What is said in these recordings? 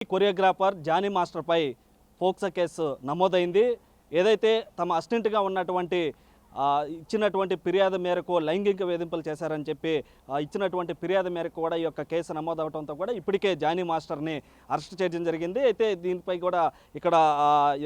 Choreographer Johnny మాస్టర్పై POCSO case నమోదైంది. ఏదైతే తమ అసిస్టెంట్గా ఉన్నటువంటి ఇచ్చినటువంటి ఫిర్యాదు మేరకు లైంగిక వేధింపులు చేశారని చెప్పి ఇచ్చినటువంటి ఫిర్యాదు మేరకు కూడా ఈ యొక్క కేసు నమోదవడంతో కూడా ఇప్పటికే జానీ మాస్టర్ని అరెస్ట్ చేయడం జరిగింది. అయితే దీనిపై కూడా ఇక్కడ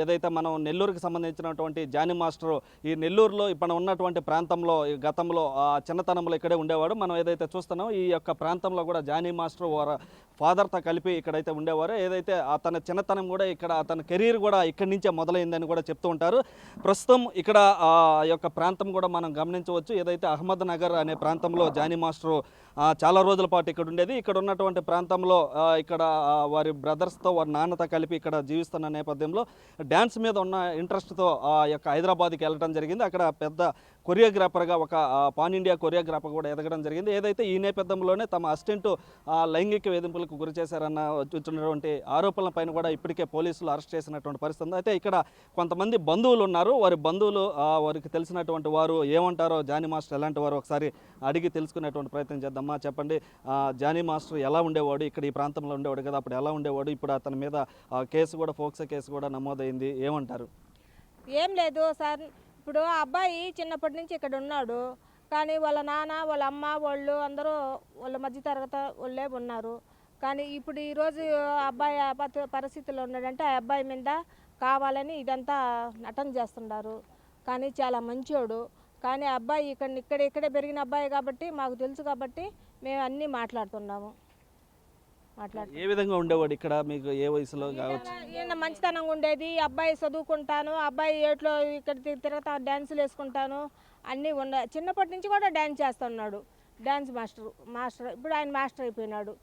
ఏదైతే మనం నెల్లూరుకి సంబంధించినటువంటి జానీ మాస్టర్ ఈ నెల్లూరులో ఇప్పుడు ఉన్నటువంటి ప్రాంతంలో గతంలో చిన్నతనంలో ఇక్కడే ఉండేవాడు. మనం ఏదైతే చూస్తున్నాం ఈ యొక్క ప్రాంతంలో కూడా జానీ మాస్టర్ ఫాదర్తో కలిపి ఇక్కడైతే ఉండేవారు. ఏదైతే అతని చిన్నతనం కూడా ఇక్కడ అతని కెరీర్ కూడా ఇక్కడి నుంచే మొదలైందని కూడా చెప్తూ ఉంటారు. ప్రస్తుతం ఇక్కడ యొక్క ప్రాంతం కూడా మనం గమనించవచ్చు. ఏదైతే అహ్మద్ నగర్ అనే ప్రాంతంలో జానీ మాస్టర్ చాలా రోజుల పాటు ఇక్కడ ఉండేది. ఇక్కడ ఉన్నటువంటి ప్రాంతంలో ఇక్కడ వారి బ్రదర్స్తో వారి నాన్నతో కలిపి ఇక్కడ జీవిస్తున్న నేపథ్యంలో డ్యాన్స్ మీద ఉన్న ఇంట్రెస్ట్తో యొక్క హైదరాబాద్కి వెళ్ళడం జరిగింది. అక్కడ పెద్ద కొరియోగ్రాఫర్గా ఒక పాన్ ఇండియా కొరియోగ్రాఫర్ కూడా ఎదగడం జరిగింది. ఏదైతే ఈ నేపథ్యంలోనే తమ అసిస్టెంట్ లైంగిక వేధింపులకు గురి చేశారన్న వచ్చినటువంటి ఆరోపణల పైన కూడా ఇప్పటికే పోలీసులు అరెస్ట్ చేసినటువంటి పరిస్థితి ఉంది. అయితే ఇక్కడ కొంతమంది బంధువులు ఉన్నారు. వారి బంధువులు వారికి తెలిసినటువంటి వారు ఏమంటారో జానీ మాస్టర్ ఎలాంటి వారు ఒకసారి అడిగి తెలుసుకునేటువంటి ప్రయత్నం చేద్దామా. చెప్పండి, జానీ మాస్టర్ ఎలా ఉండేవాడు? ఇక్కడ ఈ ప్రాంతంలో ఉండేవాడు కదా, అప్పుడు ఎలా ఉండేవాడు? ఇప్పుడు అతని మీద కేసు కూడా పోక్సో కేసు కూడా నమోదైంది. ఏమంటారు? ఏం లేదు సార్, ఇప్పుడు ఆ అబ్బాయి చిన్నప్పటి నుంచి ఇక్కడ ఉన్నాడు. కానీ వాళ్ళ నాన్న వాళ్ళ అమ్మ వాళ్ళు అందరూ వాళ్ళ మధ్యతరగతి వాళ్ళే ఉన్నారు. కానీ ఇప్పుడు ఈరోజు అబ్బాయి పరిస్థితుల్లో ఉన్నాడంటే ఆ అబ్బాయి మీద కావాలని ఇదంతా నటన చేస్తున్నారు. కానీ చాలా మంచోడు. కానీ అబ్బాయి ఇక్కడే పెరిగిన అబ్బాయి కాబట్టి మాకు తెలుసు కాబట్టి మేము అన్నీ మాట్లాడుతున్నాము. ఏ విధంగా ఉండేవాడు ఇక్కడ? మీకు ఏ వయసులో కావచ్చు? ఈయన మంచితనంగా ఉండేది. అబ్బాయి చదువుకుంటాను, అబ్బాయి ఏట్లో ఇక్కడ తిరుగుతా డ్యాన్సులు వేసుకుంటాను అన్నీ ఉన్నాయి. చిన్నప్పటి నుంచి కూడా డ్యాన్స్ చేస్తున్నాడు. డ్యాన్స్ మాస్టర్ ఇప్పుడు ఆయన మాస్టర్ అయిపోయినాడు.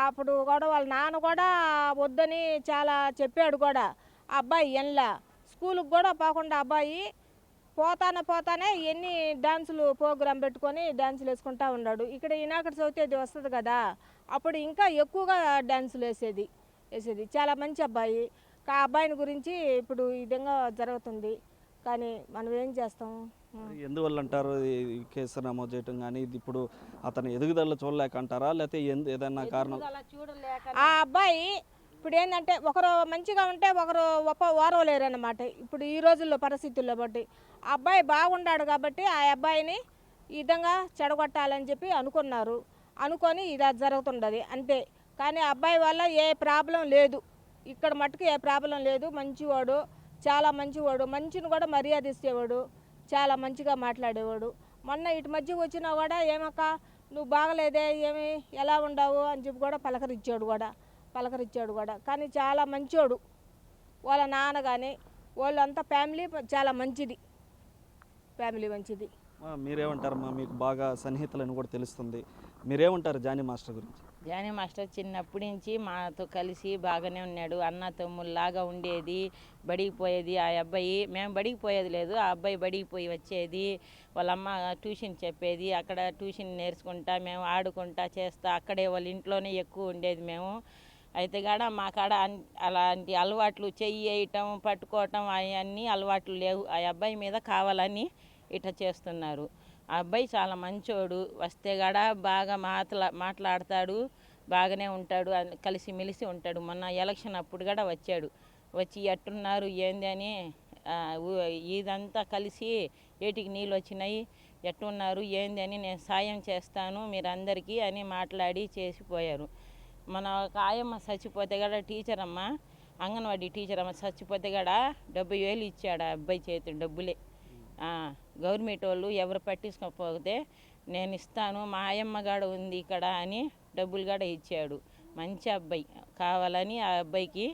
అప్పుడు కూడా వాళ్ళ నాన్న కూడా వద్దని చాలా చెప్పాడు కూడా. అబ్బాయి ఎన్లా స్కూల్కి కూడా పోకుండా అబ్బాయి పోతానే ఎన్ని డాన్సులు ప్రోగ్రాం పెట్టుకొని డాన్సులు వేసుకుంటా ఉన్నాడు. ఇక్కడ వినాయకుడి చవితి అది వస్తుంది కదా, అప్పుడు ఇంకా ఎక్కువగా డాన్సులు వేసేది. చాలా మంచి అబ్బాయి. ఆ అబ్బాయిని గురించి ఇప్పుడు ఈ విధంగా జరుగుతుంది. కానీ మనం ఏం చేస్తాం? ఎందువల్ల అంటారు ఈ కేసు నమోదు చేయటం? కానీ ఇది ఇప్పుడు అతను ఎదుగుదల చూడలేక అంటారా, లేకపోతే ఏదైనా కారణం? ఆ అబ్బాయి ఇప్పుడు ఏంటంటే ఒకరు మంచిగా ఉంటే ఒకరు ఓరవలేరన్నమాట. ఇప్పుడు ఈ రోజుల్లో పరిస్థితుల్లో బట్టి ఆ అబ్బాయి బాగున్నాడు కాబట్టి ఆ అబ్బాయిని ఈ విధంగా చెడగొట్టాలని చెప్పి అనుకొని ఇది జరుగుతుండదు అంతే. కానీ అబ్బాయి వల్ల ఏ ప్రాబ్లం లేదు, ఇక్కడ మట్టుకు ఏ ప్రాబ్లం లేదు. మంచివాడు, చాలా మంచివాడు. మంచిని కూడా మర్యాద ఇచ్చేవాడు, చాలా మంచిగా మాట్లాడేవాడు. మొన్న ఇటు మధ్య వచ్చినా కూడా ఏమక్క నువ్వు బాగలేదే, ఏమి ఎలా ఉండవు అని చెప్పి కూడా పలకరించాడు కూడా. కానీ చాలా మంచోడు. వాళ్ళ నాన్న కానీ వాళ్ళంతా ఫ్యామిలీ చాలా మంచిది. మీరేమంటారమ్మా? మీకు బాగా సన్నిహితులని కూడా తెలుస్తుంది. మీరేమంటారు జానీ మాస్టర్ గురించి? జానీ మాస్టర్ చిన్నప్పటి నుంచి మాతో కలిసి బాగానే ఉన్నాడు. అన్న తమ్ముళ్ళలాగా ఉండేది. బడికి పోయేది ఆ అబ్బాయి. మేము బడికి పోయేది లేదు, ఆ అబ్బాయి బడికి పోయి వచ్చేది. వాళ్ళమ్మ ట్యూషన్ చెప్పేది, అక్కడ ట్యూషన్ నేర్చుకుంటా మేము ఆడుకుంటా చేస్తా అక్కడే వాళ్ళ ఇంట్లోనే ఎక్కువ ఉండేది మేము. అయితే కాడ మా కాడ అలాంటి అలవాట్లు చెయ్యి వేయటం పట్టుకోవటం అవన్నీ అలవాట్లు లేవు. ఆ అబ్బాయి మీద కావాలని ఇట్లా చేస్తున్నారు. ఆ అబ్బాయి చాలా మంచోడు. వస్తే కాడ బాగా మాట్లాడతాడు, బాగానే ఉంటాడు, కలిసిమెలిసి ఉంటాడు. మొన్న ఎలక్షన్ అప్పుడు కూడా వచ్చి ఎట్టున్నారు ఏంది అని ఇదంతా కలిసి ఏటికి నీళ్ళు వచ్చినాయి, ఎట్టున్నారు ఏంది అని నేను సాయం చేస్తాను మీరందరికీ అని మాట్లాడి చేసిపోయారు. మన ఒక ఆయమ్మ చచ్చిపోతే కూడా టీచర్ అమ్మ, అంగన్వాడీ టీచర్ అమ్మ చచ్చిపోతే కూడా 70,000 ఇచ్చాడు ఆ అబ్బాయి చేతి డబ్బులే. గవర్నమెంట్ వాళ్ళు ఎవరు పట్టించుకోకపోతే నేను ఇస్తాను, మా ఆయమ్మ గాడ ఉంది ఇక్కడ అని డబ్బులు కూడా ఇచ్చాడు. మంచి అబ్బాయి. కావాలని ఆ అబ్బాయికి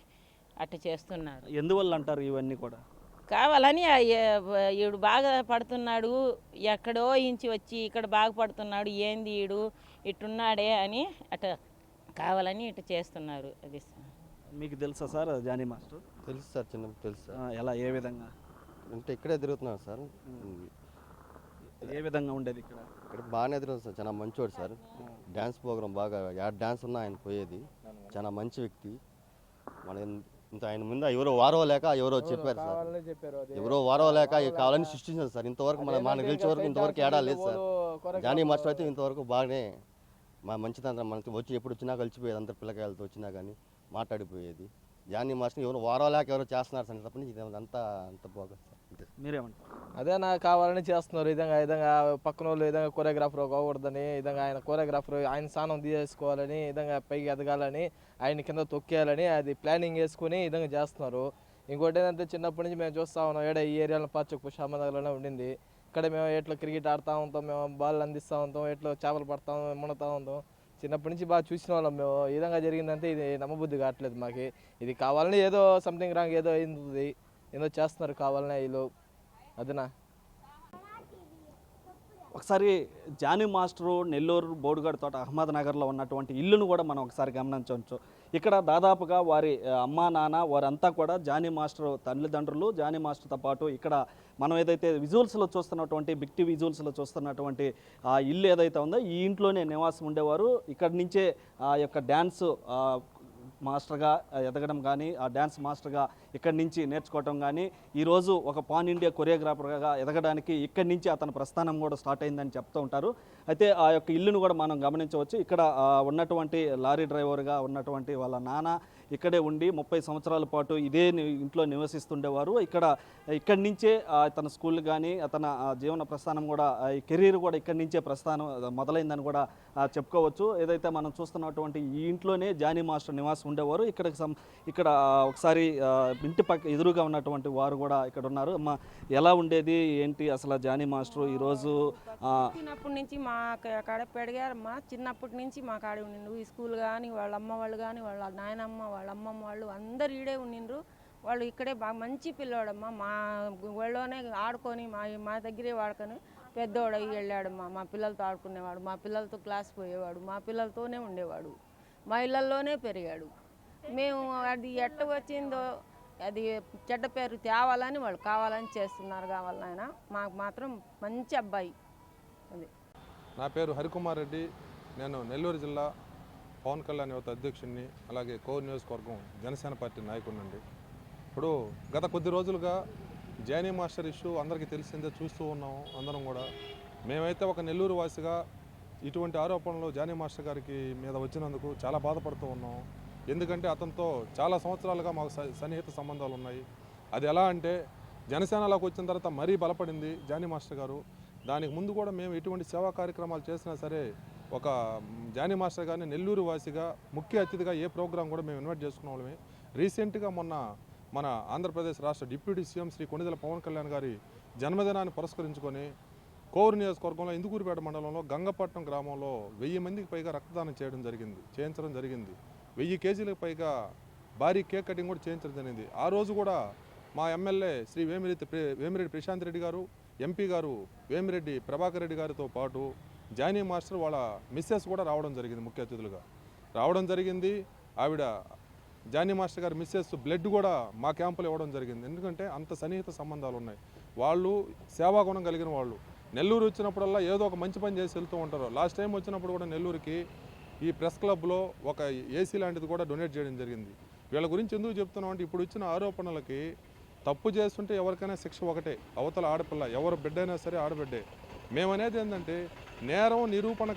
అట్ట చేస్తున్నాడు. ఎందువల్ల అంటారు ఇవన్నీ కూడా? కావాలని ఈడు బాగా పడుతున్నాడు, ఎక్కడో ఇంచి వచ్చి ఇక్కడ బాగుపడుతున్నాడు, ఏంది ఈడు ఇట్టున్నాడే అని అట్ట కావాలని ఇట్లా చేస్తున్నారు. అది మీకు తెలుసా సార్ జానీ మాస్టర్? తెలుసు సార్, తెలుసు. ఎలా, ఏ విధంగా అంటే ఇక్కడే తిరుగుతున్నారు సార్. ఏ విధంగా ఉండేది ఇక్కడ? ఇక్కడ బాగానే తిరుగుతుంది సార్, చాలా మంచివాడు సార్. డ్యాన్స్ ప్రోగ్రామ్ బాగా డ్యాన్స్ ఉన్నా ఆయన పోయేది. చాలా మంచి వ్యక్తి. మన ఇంత ఆయన ముందు ఎవరో వారవలేక ఎవరో చెప్పారు సార్, ఎవరో వారవలేక కావాలని సృష్టించారు సార్. ఇంతవరకు మన గెలిచే వరకు ఇంతవరకు ఏడా లేదు సార్. జానీ మాస్టర్ అయితే ఇంతవరకు బాగానే మా మంచితనం మనకి వచ్చి ఎప్పుడు వచ్చినా కలిసిపోయేది, అందరు పిల్లకాయలతో వచ్చినా కానీ మాట్లాడిపోయేది. జానీ మాస్టర్ ఎవరు వారం లేక ఎవరో చేస్తున్నారు సార్ తప్ప ఇది అంతా అంత బాగా సార్. అంతే సార్. మీరేమంటారు? అదే నాకు కావాలని చేస్తున్నారు. విధంగా పక్కన వాళ్ళు విధంగా కోరియోగ్రాఫర్ అవ్వకూడదని, విధంగా ఆయన కోరియోగ్రాఫర్ ఆయన స్థానం తీసేసుకోవాలని, విధంగా పైకి ఎదగాలని, ఆయన కింద తొక్కేయాలని అది ప్లానింగ్ వేసుకుని విధంగా చేస్తున్నారు. ఇంకోటి ఏంటంటే చిన్నప్పటి నుంచి మేము చూస్తూ ఉన్నాం, ఈ ఏరియాలో పాచకు షామనగర్లోనే ఉండింది. ఇక్కడ మేము ఎట్లా క్రికెట్ ఆడుతూ ఉంటాం, మేము బాల్ అందిస్తూ ఉంటాం, ఎట్లా చేపలు పడతాం, మునుగుతూ ఉంటాం. చిన్నప్పటి నుంచి బాగా చూసిన వాళ్ళం మేము. ఈ విధంగా జరిగిందంటే ఇది నమ్మబుద్ధి కావట్లేదు మాకు. ఇది కావాలని ఏదో సంథింగ్ రాంగ్ ఏదో అయింది, ఏదో చేస్తున్నారు కావాలనే వీళ్ళు. అదేనా ఒకసారి జానీ మాస్టరు నెల్లూరు బోడుగడ్ తోట అహ్మద్ నగర్లో ఉన్నటువంటి ఇల్లును కూడా మనం ఒకసారి గమనించవచ్చు. ఇక్కడ దాదాపుగా వారి అమ్మా నాన్న వారంతా కూడా జానీ మాస్టర్ తల్లిదండ్రులు. జానీ మాస్టర్తో పాటు ఇక్కడ మనం ఏదైతే విజువల్స్లో చూస్తున్నటువంటి బిగ్ టీవీ విజువల్స్లో చూస్తున్నటువంటి ఆ ఇల్లు ఏదైతే ఉందో ఈ ఇంట్లోనే నివాసం ఉండేవారు. ఇక్కడి నుంచే ఆ యొక్క డ్యాన్స్ మాస్టర్గా ఎదగడం కానీ, ఆ డ్యాన్స్ మాస్టర్గా ఇక్కడి నుంచి నేర్చుకోవటం కానీ, ఈరోజు ఒక పాన్ ఇండియా కొరియోగ్రాఫర్గా ఎదగడానికి ఇక్కడి నుంచి అతని ప్రస్థానం కూడా స్టార్ట్ అయిందని చెప్తూ ఉంటారు. అయితే ఆ యొక్క ఇల్లును కూడా మనం గమనించవచ్చు. ఇక్కడ ఉన్నటువంటి లారీ డ్రైవర్గా ఉన్నటువంటి వాళ్ళ నాన్న ఇక్కడే ఉండి 30 సంవత్సరాల పాటు ఇదే ఇంట్లో నివసిస్తుండేవారు. ఇక్కడి నుంచే తన స్కూల్ కానీ తన జీవన ప్రస్థానం కూడా ఈ కెరీర్ కూడా ఇక్కడి నుంచే ప్రస్థానం మొదలైందని కూడా చెప్పుకోవచ్చు. ఏదైతే మనం చూస్తున్నటువంటి ఈ ఇంట్లోనే జానీ మాస్టర్ నివాసం ఉండేవారు. ఇక్కడ ఒకసారి ఇంటి పక్క ఎదురుగా ఉన్నటువంటి వారు కూడా ఇక్కడ ఉన్నారు. అమ్మ, ఎలా ఉండేది ఏంటి అసలు జానీ మాస్టర్ ఈరోజు? చిన్నప్పటి నుంచి మా కాడ పెరిగారమ్మా. చిన్నప్పటి నుంచి మా కాడే ఉండిండ్రు. ఈ స్కూల్ కానీ వాళ్ళ అమ్మ వాళ్ళు కానీ వాళ్ళ నాయనమ్మ వాళ్ళ అమ్మమ్మ వాళ్ళు అందరు ఈడే ఉండిండ్రు. వాళ్ళు ఇక్కడే బాగా మంచి పిల్లోడమ్మా. మా ఊళ్ళోనే ఆడుకొని మా దగ్గరే వాడుకొని పెద్దోడు అయ్యి వెళ్ళాడమ్మా. మా పిల్లలతో ఆడుకునేవాడు, మా పిల్లలతో క్లాస్ పోయేవాడు, మా పిల్లలతోనే ఉండేవాడు, మా ఇళ్ళల్లోనే పెరిగాడు. మేము అది ఎట్ట వచ్చిందో అది చెడ్డ పేరు తేవాలని వాళ్ళు కావాలని చేస్తున్నారు. కావాలి ఆయన మాకు మాత్రం మంచి అబ్బాయి. అది నా పేరు హరికుమార్ రెడ్డి. నేను నెల్లూరు జిల్లా పవన్ కళ్యాణ్ యువత అధ్యక్షుడిని, అలాగే కోర్ నియోజకవర్గం జనసేన పార్టీ నాయకుడినండి. ఇప్పుడు గత కొద్ది రోజులుగా జానీ మాస్టర్ ఇష్యూ అందరికీ తెలిసిందే, చూస్తూ ఉన్నాము అందరం కూడా. మేమైతే ఒక నెల్లూరు వాసిగా ఇటువంటి ఆరోపణలు జానీ మాస్టర్ గారికి మీద వచ్చినందుకు చాలా బాధపడుతూ ఉన్నాం. ఎందుకంటే అతనితో చాలా సంవత్సరాలుగా మాకు సన్నిహిత సంబంధాలు ఉన్నాయి. అది ఎలా అంటే జనసేనలోకి వచ్చిన తర్వాత మరీ బలపడింది జానీ మాస్టర్ గారు. దానికి ముందు కూడా మేము ఎటువంటి సేవా కార్యక్రమాలు చేసినా సరే ఒక జానీ మాస్టర్ గారిని నెల్లూరు వాసిగా ముఖ్య అతిథిగా ఏ ప్రోగ్రాం కూడా మేము ఇన్వైట్ చేసుకున్న వాళ్ళమే. రీసెంట్గా మన ఆంధ్రప్రదేశ్ రాష్ట్ర డిప్యూటీ సీఎం శ్రీ కొణిదెల పవన్ కళ్యాణ్ గారి జన్మదినాన్ని పురస్కరించుకొని కోవూరు నియోజకవర్గంలో ఇందుకూరుపేట మండలంలో గంగపట్నం గ్రామంలో 1000 మందికి పైగా రక్తదానం చేయించడం జరిగింది. 1000 కేజీలకు పైగా భారీ కేక్ కటింగ్ కూడా చేయించడం జరిగింది. ఆ రోజు కూడా మా ఎమ్మెల్యే శ్రీ వేమిరెడ్డి ప్రశాంత్ రెడ్డి గారు, ఎంపీ గారు వేమిరెడ్డి ప్రభాకర్ రెడ్డి గారితో పాటు జానీ మాస్టర్ వాళ్ళ మిస్సెస్ కూడా రావడం జరిగింది, ముఖ్య అతిథులుగా రావడం జరిగింది. ఆవిడ జానీ మాస్టర్ గారి మిస్సెస్ బ్లడ్ కూడా మా క్యాంపులో ఇవ్వడం జరిగింది. ఎందుకంటే అంత సన్నిహిత సంబంధాలు ఉన్నాయి. వాళ్ళు సేవాగుణం కలిగిన వాళ్ళు. నెల్లూరు వచ్చినప్పుడల్లా ఏదో ఒక మంచి పని చేసి వెళ్తూ ఉంటారు. లాస్ట్ టైం వచ్చినప్పుడు కూడా నెల్లూరుకి ఈ ప్రెస్ క్లబ్లో ఒక ఏసీ లాంటిది కూడా డొనేట్ చేయడం జరిగింది. వీళ్ళ గురించి ఎందుకు చెప్తున్నాం అంటే ఇప్పుడు ఇచ్చిన ఆరోపణలకి తప్పు చేస్తుంటే ఎవరికైనా శిక్ష ఒకటే, అవతల ఆడపిల్ల ఎవరు బిడ్డ అయినా సరే ఆడబిడ్డే. మేమనేది ఏంటంటే నేరం నిరూపణ